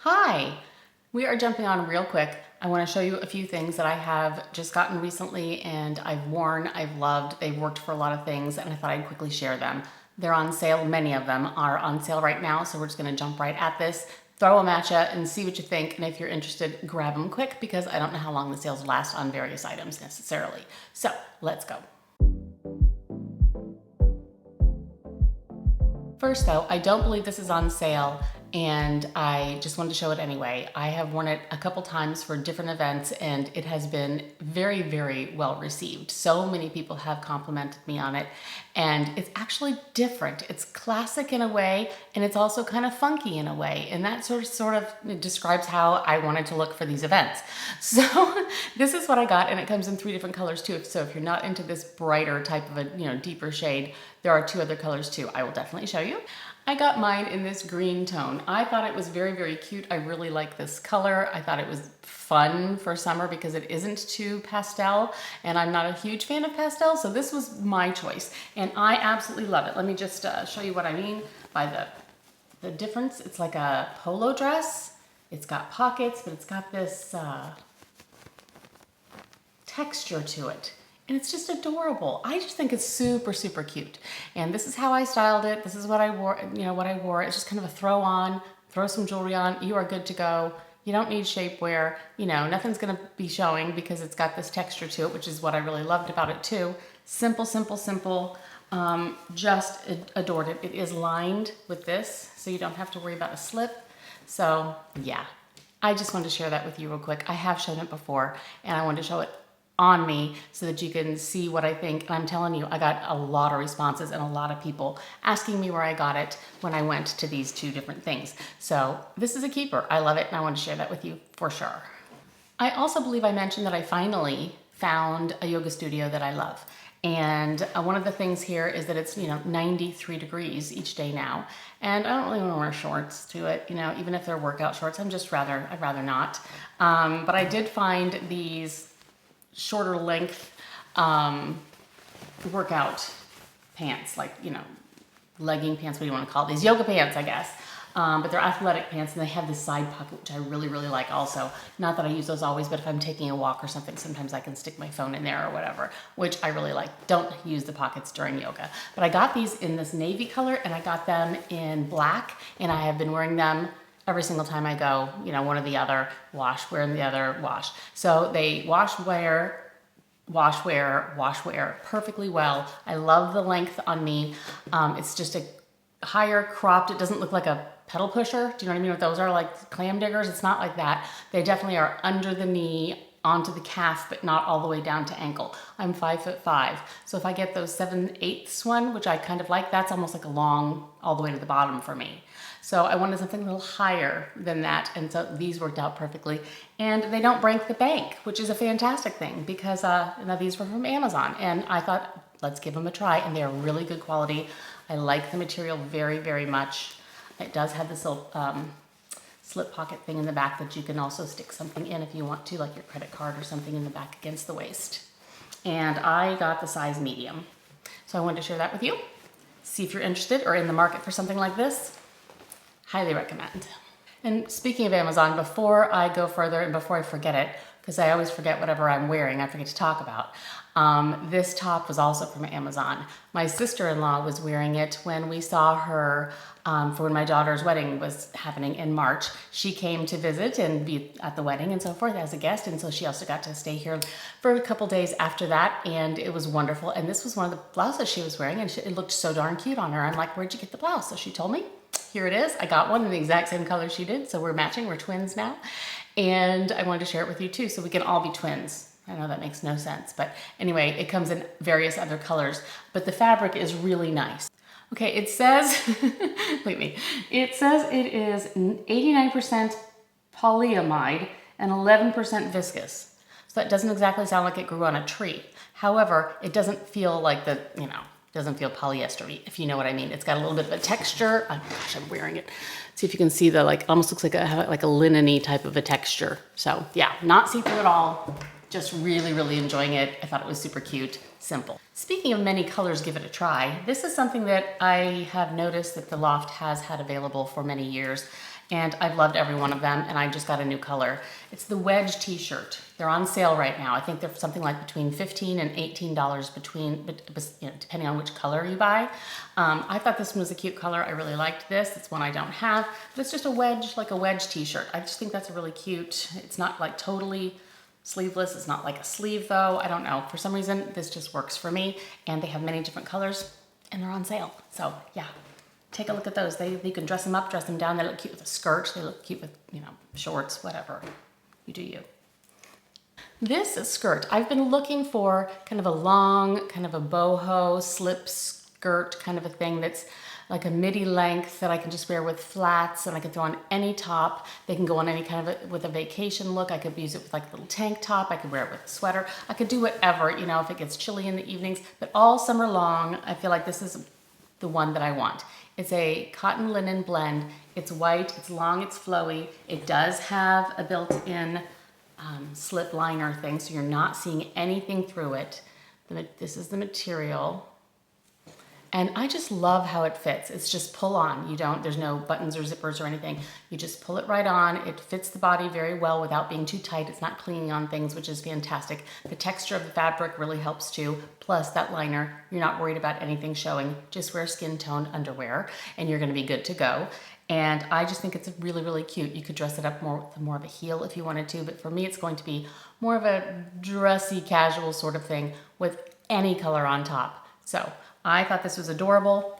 Hi! We are jumping on real quick. I want to show you a few things that I have just gotten recently and I've worn, I've loved. They've worked for a lot of things and I thought I'd quickly share them. They're on sale. Many of them are on sale right now, so we're just going to jump right at this, throw them at you and see what you think. And if you're interested, grab them quick because I don't know how long the sales last on various items necessarily. So let's go. First though, I don't believe this is on sale and I just wanted to show it anyway. I have worn it a couple times for different events and it has been very, very well received. So many people have complimented me on it and it's actually different. It's classic in a way and it's also kind of funky in a way, and that sort of describes how I wanted to look for these events. So this is what I got, and it comes in 3 different colors too. So if you're not into this brighter type of a deeper shade, there are 2 other colors too. I will definitely show you. I got mine in this green tone. I thought it was very, very cute. I really like this color. I thought it was fun for summer because it isn't too pastel, and I'm not a huge fan of pastel, so this was my choice, and I absolutely love it. Let me just show you what I mean by the difference. It's like a polo dress. It's got pockets, but it's got this texture to it. And it's just adorable. I just think it's super, super cute. And this is how I styled it. This is what I wore, what I wore. It's just kind of a throw on, throw some jewelry on. You are good to go. You don't need shapewear. Nothing's gonna be showing because it's got this texture to it, which is what I really loved about it too. Simple, simple, simple. Just adored it. It is lined with this, so you don't have to worry about a slip. So yeah, I just wanted to share that with you real quick. I have shown it before and I wanted to show it on me so that you can see what I think. And I'm telling you, I got a lot of responses and a lot of people asking me where I got it when I went to these 2 different things. So this is a keeper. I love it and I want to share that with you for sure. I also believe I mentioned that I finally found a yoga studio that I love. And one of the things here is that it's 93 degrees each day now, and I don't really want to wear shorts to it, even if they're workout shorts. I'd rather not. But I did find these shorter length workout pants, like legging pants, what do you want to call it? These yoga pants, I guess. But they're athletic pants and they have this side pocket, which I really, really like also. Not that I use those always, but if I'm taking a walk or something, sometimes I can stick my phone in there or whatever, which I really like. Don't use the pockets during yoga. But I got these in this navy color and I got them in black, and I have been wearing them every single time I go, one or the other, wash, wear and the other, wash. So they wash, wear, perfectly well. I love the length on me. It's just a higher cropped. It doesn't look like a pedal pusher. Do you know what I mean? What those are, like clam diggers? It's not like that. They definitely are under the knee, onto the calf, but not all the way down to ankle. I'm 5'5", so if I get those 7/8 one, which I kind of like, that's almost like a long all the way to the bottom for me. So I wanted something a little higher than that, and so these worked out perfectly. And they don't break the bank, which is a fantastic thing because these were from Amazon, and I thought, let's give them a try, and they are really good quality. I like the material very, very much. It does have this little slip pocket thing in the back that you can also stick something in if you want to, like your credit card or something in the back against the waist. And I got the size medium. So I wanted to share that with you. See if you're interested or in the market for something like this. Highly recommend. And speaking of Amazon, before I go further and before I forget it, because I always forget whatever I'm wearing, I forget to talk about. This top was also from Amazon. My sister-in-law was wearing it when we saw her for when my daughter's wedding was happening in March. She came to visit and be at the wedding and so forth as a guest, and so she also got to stay here for a couple days after that, and it was wonderful. And this was one of the blouses she was wearing, and it looked so darn cute on her. I'm like, where'd you get the blouse? So she told me. Here it is. I got one in the exact same color she did, so we're matching. We're twins now. And I wanted to share it with you too, so we can all be twins. I know that makes no sense, but anyway, it comes in various other colors, but the fabric is really nice. Okay, it says, it says it is 89% polyamide and 11% viscous. So that doesn't exactly sound like it grew on a tree. However, it doesn't feel like doesn't feel polyester-y, if you know what I mean. It's got a little bit of a texture. Oh gosh, I'm wearing it. See if you can see the, almost looks like a linen-y type of a texture. So yeah, not see-through at all. Just really, really enjoying it. I thought it was super cute, simple. Speaking of many colors, give it a try. This is something that I have noticed that the Loft has had available for many years. and I've loved every one of them, and I just got a new color. It's the wedge t-shirt. They're on sale right now. I think they're something like between $15 and $18 depending on which color you buy. I thought this one was a cute color. I really liked this. It's one I don't have, but it's just a wedge, like a wedge t-shirt. I just think that's a really cute. It's not like totally sleeveless. It's not like a sleeve though. I don't know. For some reason, this just works for me, and they have many different colors, and they're on sale. So yeah. Take a look at those. You can dress them up, dress them down. They look cute with a skirt. They look cute with, shorts, whatever. You do you. This skirt, I've been looking for kind of a long, kind of a boho slip skirt kind of a thing that's like a midi length that I can just wear with flats, and I can throw on any top. They can go on any kind of with a vacation look. I could use it with like a little tank top. I could wear it with a sweater. I could do whatever, if it gets chilly in the evenings. But all summer long, I feel like this is the one that I want. It's a cotton linen blend. It's white, it's long, it's flowy. It does have a built-in slip liner thing, so you're not seeing anything through it. This is the material. And I just love how it fits. It's just pull on. There's no buttons or zippers or anything. You just pull it right on. It fits the body very well without being too tight. It's not clinging on things, which is fantastic. The texture of the fabric really helps too. Plus that liner, you're not worried about anything showing. Just wear skin toned underwear and you're gonna be good to go. And I just think it's really, really cute. You could dress it up more with more of a heel if you wanted to, but for me, it's going to be more of a dressy, casual sort of thing with any color on top. So I thought this was adorable,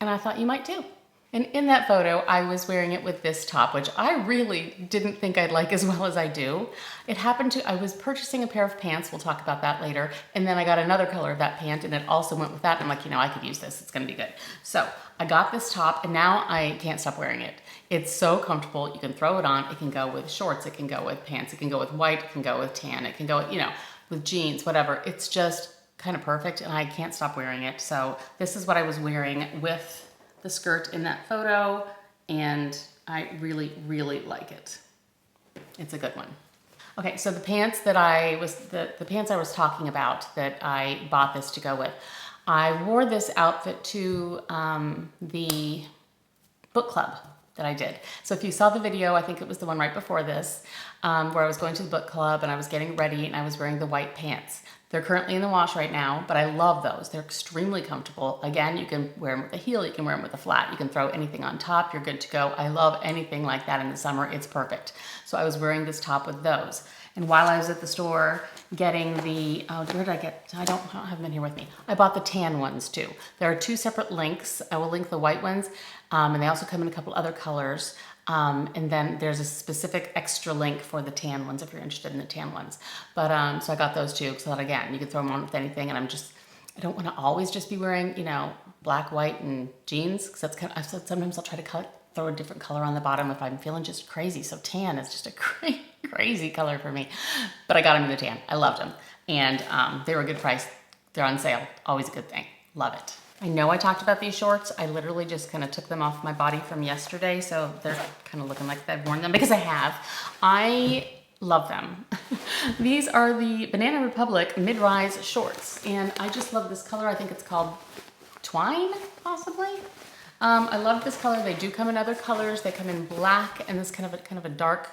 and I thought you might too. And in that photo, I was wearing it with this top, which I really didn't think I'd like as well as I do. I was purchasing a pair of pants, we'll talk about that later, and then I got another color of that pant, and it also went with that. I'm like, I could use this, it's gonna be good. So I got this top, and now I can't stop wearing it. It's so comfortable, you can throw it on, it can go with shorts, it can go with pants, it can go with white, it can go with tan, it can go, with jeans, whatever. It's just kind of perfect, and I can't stop wearing it. So this is what I was wearing with the skirt in that photo, and I really, really like it. It's a good one. Okay, so the pants that the pants I was talking about that I bought this to go with, I wore this outfit to the book club that I did. So if you saw the video, I think it was the one right before this, where I was going to the book club and I was getting ready and I was wearing the white pants. They're currently in the wash right now, but I love those. They're extremely comfortable. Again, you can wear them with a heel, you can wear them with a flat, you can throw anything on top, you're good to go. I love anything like that in the summer, it's perfect. So I was wearing this top with those. And while I was at the store getting where did I get, I don't have them in here with me. I bought the tan ones too. There are two separate links. I will link the white ones, and they also come in a couple other colors. And then there's a specific extra link for the tan ones if you're interested in the tan ones. But so I got those too, so that again, you can throw them on with anything. And I don't want to always just be wearing, black, white, and jeans, because that's kind of, sometimes I'll try to throw a different color on the bottom if I'm feeling just crazy. So tan is just a crazy color for me. But I got them in the tan. I loved them. And they were a good price. They're on sale. Always a good thing. Love it. I know I talked about these shorts. I literally just kind of took them off my body from yesterday, so they're kind of looking like I've worn them because I have. I love them. These are the Banana Republic mid-rise shorts, and I just love this color. I think it's called Twine, possibly. I love this color. They do come in other colors. They come in black and this kind of a dark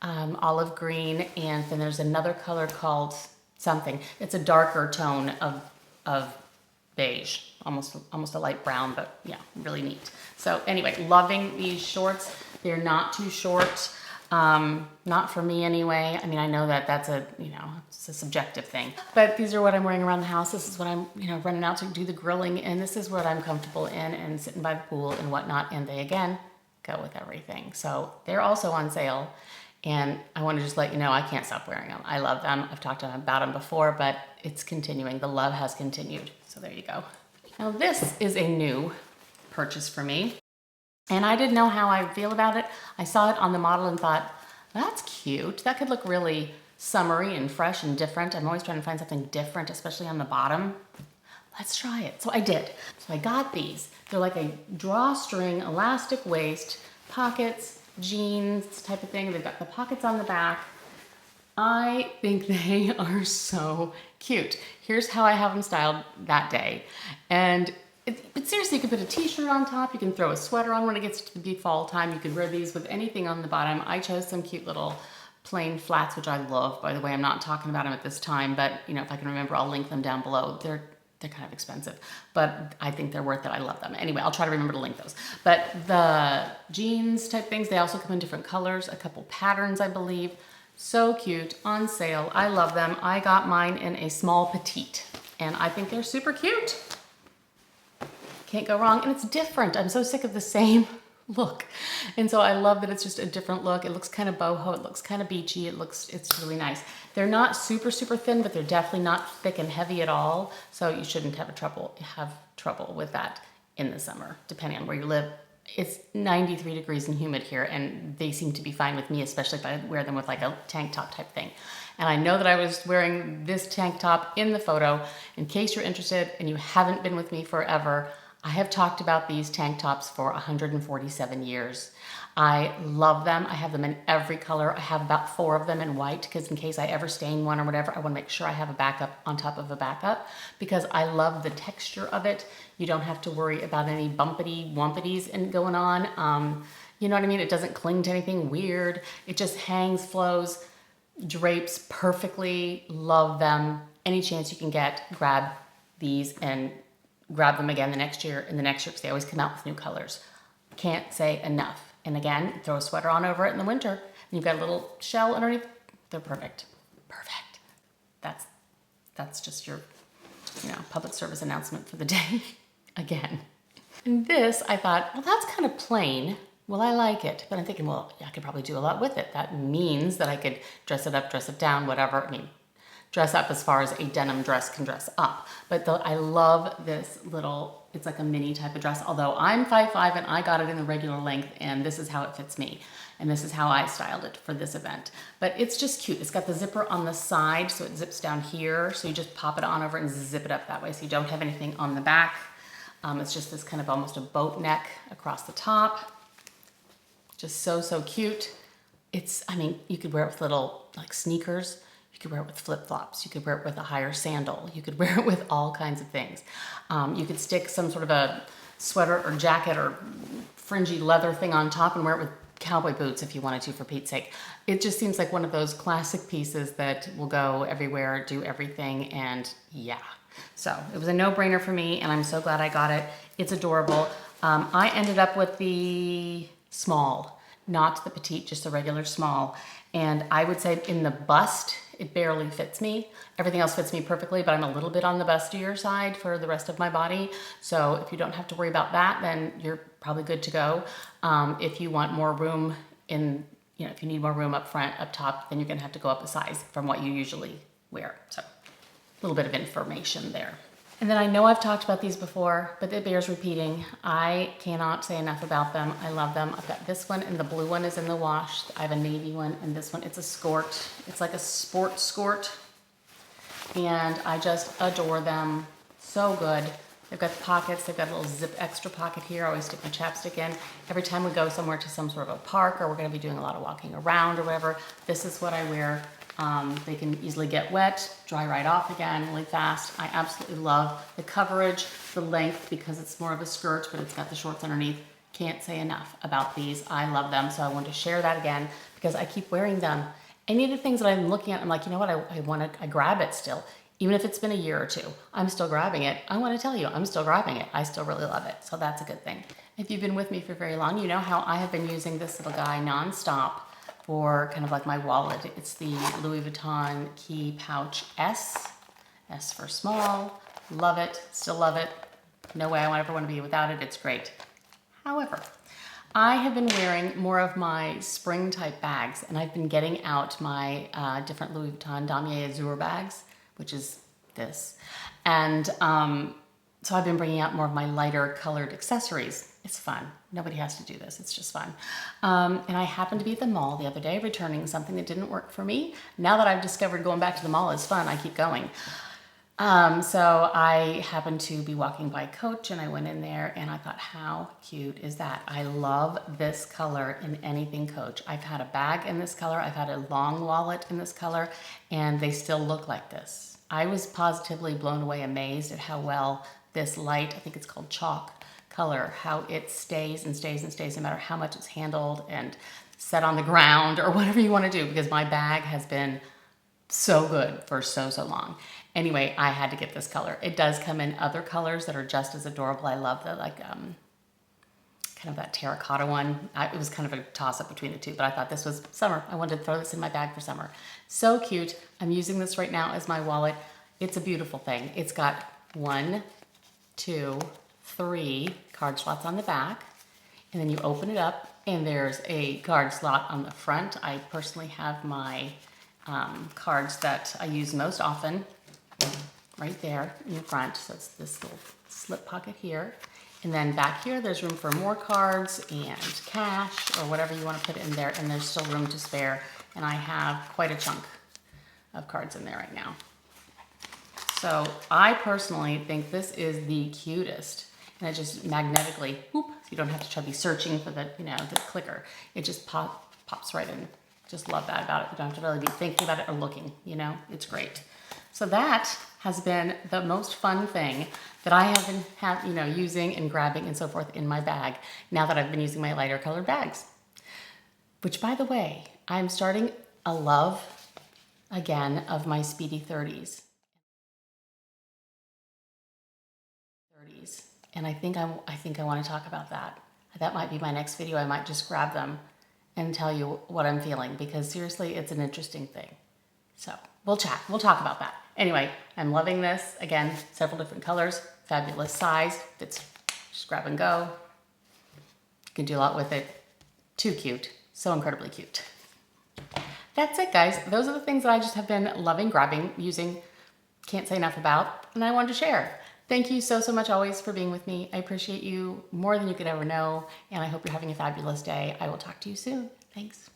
olive green, and then there's another color called something. It's a darker tone of beige, almost a light brown, but yeah, really neat. So anyway, loving these shorts. They're not too short, not for me anyway. I mean, I know that that's it's a subjective thing, but these are what I'm wearing around the house. This is what I'm, running out to do the grilling, and this is what I'm comfortable in and sitting by the pool and whatnot. And they, again, go with everything. So they're also on sale. And I want to just let you know, I can't stop wearing them. I love them. I've talked about them before, but it's continuing. The love has continued. So there you go. Now this is a new purchase for me. And I didn't know how I feel about it. I saw it on the model and thought, that's cute. That could look really summery and fresh and different. I'm always trying to find something different, especially on the bottom. Let's try it. So I did. So I got these. They're like a drawstring, elastic waist, pockets, jeans type of thing. They've got the pockets on the back. I think they are so cute. Here's how I have them styled that day. And But seriously, you could put a t-shirt on top, you can throw a sweater on when it gets to be fall time, you could wear these with anything on the bottom. I chose some cute little plain flats, which I love. By the way, I'm not talking about them at this time, but you know, if I can remember, I'll link them down below. They're kind of expensive, but I think they're worth it. I love them. Anyway, I'll try to remember to link those. But the jeans type things, they also come in different colors, a couple patterns, I believe. So cute, on sale. I love them. I got mine in a small petite, and I think they're super cute. Can't go wrong, and it's different. I'm so sick of the same look, and so I love that it's just a different look. It looks kind of boho, it looks kind of beachy, it's really nice. They're not super thin, but they're definitely not thick and heavy at all, so you shouldn't have trouble with that in the summer, depending on where you live. It's 93 degrees and humid here, and they seem to be fine with me, especially if I wear them with like a tank top type thing. And I know that I was wearing this tank top in the photo. In case you're interested and you haven't been with me forever, I have talked about these tank tops for 147 years. I love them. I have them in every color. I have about 4 of them in white because in case I ever stain one or whatever, I want to make sure I have a backup on top of a backup because I love the texture of it. You don't have to worry about any bumpity wumpities going on. You know what I mean? It doesn't cling to anything weird. It just hangs, flows, drapes perfectly. Love them. Any chance you can get, grab these and grab them again the next year because they always come out with new colors. Can't say enough. And again, throw a sweater on over it in the winter, and you've got a little shell underneath. They're perfect. Perfect. That's just your, public service announcement for the day. Again. And this, I thought, well, that's kind of plain. Well, I like it. But I'm thinking, well, yeah, I could probably do a lot with it. That means that I could dress it up, dress it down, whatever. I mean, dress up as far as a denim dress can dress up. But I love this little, it's like a mini type of dress, although I'm 5'5" and I got it in the regular length, and this is how it fits me. And this is how I styled it for this event. But it's just cute. It's got the zipper on the side, so it zips down here. So you just pop it on over and zip it up that way, so you don't have anything on the back. It's just this kind of almost a boat neck across the top. Just so cute. You could wear it with little like sneakers. You could wear it with flip-flops. You could wear it with a higher sandal. You could wear it with all kinds of things. You could stick some sort of a sweater or jacket or fringy leather thing on top and wear it with cowboy boots if you wanted to, for Pete's sake. It just seems like one of those classic pieces that will go everywhere, do everything, and yeah. So it was a no-brainer for me, and I'm so glad I got it. It's adorable. I ended up with the small, not the petite, just the regular small. And I would say in the bust, it barely fits me. Everything else fits me perfectly, but I'm a little bit on the bustier side for the rest of my body. So if you don't have to worry about that, then you're probably good to go. If you want more room if you need more room up front, up top, then you're gonna have to go up a size from what you usually wear. So a little bit of information there. And then I know I've talked about these before, but it bears repeating. I cannot say enough about them. I love them. I've got this one, and the blue one is in the wash. I have a navy one, and this one, it's a skort. It's like a sport skort. And I just adore them. So good. They've got the pockets. They've got a little zip extra pocket here. I always stick my chapstick in. Every time we go somewhere to some sort of a park, or we're gonna be doing a lot of walking around or whatever, this is what I wear. They can easily get wet, dry right off again really fast. I absolutely love the coverage, the length, because it's more of a skirt, but it's got the shorts underneath. Can't say enough about these. I love them, so I wanted to share that again because I keep wearing them. Any of the things that I'm looking at, I'm like, you know what, I grab it still. Even if it's been a year or two, I'm still grabbing it. I want to tell you, I'm still grabbing it. I still really love it, so that's a good thing. If you've been with me for very long, you know how I have been using this little guy nonstop for kind of like my wallet. It's the Louis Vuitton Key Pouch S. S for small. Love it. Still love it. No way I ever want to be without it. It's great. However, I have been wearing more of my spring type bags, and I've been getting out my different Louis Vuitton Damier Azur bags, which is this. And so I've been bringing out more of my lighter colored accessories. It's fun. Nobody has to do this. It's just fun. And I happened to be at the mall the other day returning something that didn't work for me. Now that I've discovered going back to the mall is fun, I keep going. So I happened to be walking by Coach, and I went in there and I thought, how cute is that? I love this color in anything Coach. I've had a bag in this color. I've had a long wallet in this color, and they still look like this. I was positively blown away, amazed at how well this light, I think it's called chalk color, how it stays and stays and stays no matter how much it's handled and set on the ground or whatever you want to do, because my bag has been so good for so long. Anyway, I had to get this color. It does come in other colors that are just as adorable. I love the kind of that terracotta one. It was kind of a toss-up between the two, but I thought this was summer. I wanted to throw this in my bag for summer. So cute. I'm using this right now as my wallet. It's a beautiful thing. It's got 1, 2, 3 card slots on the back, and then you open it up and there's a card slot on the front. I personally have my cards that I use most often right there in the front. So it's this little slip pocket here. And then back here, there's room for more cards and cash or whatever you want to put in there. And there's still room to spare. And I have quite a chunk of cards in there right now. So I personally think this is the cutest. And it just magnetically, whoop, so you don't have to try to be searching for the, the clicker. It just pops right in. Just love that about it. You don't have to really be thinking about it or looking, it's great. So that has been the most fun thing that I have been using and grabbing and so forth in my bag now that I've been using my lighter colored bags. Which, by the way, I'm starting a love again of my Speedy 30s. And I think I want to talk about that. That might be my next video. I might just grab them and tell you what I'm feeling, because seriously, it's an interesting thing. So we'll chat. We'll talk about that. Anyway, I'm loving this. Again, several different colors, fabulous size. It's just grab and go. You can do a lot with it. Too cute. So incredibly cute. That's it, guys. Those are the things that I just have been loving, grabbing, using. Can't say enough about, and I wanted to share. Thank you so much always for being with me. I appreciate you more than you could ever know, and I hope you're having a fabulous day. I will talk to you soon. Thanks.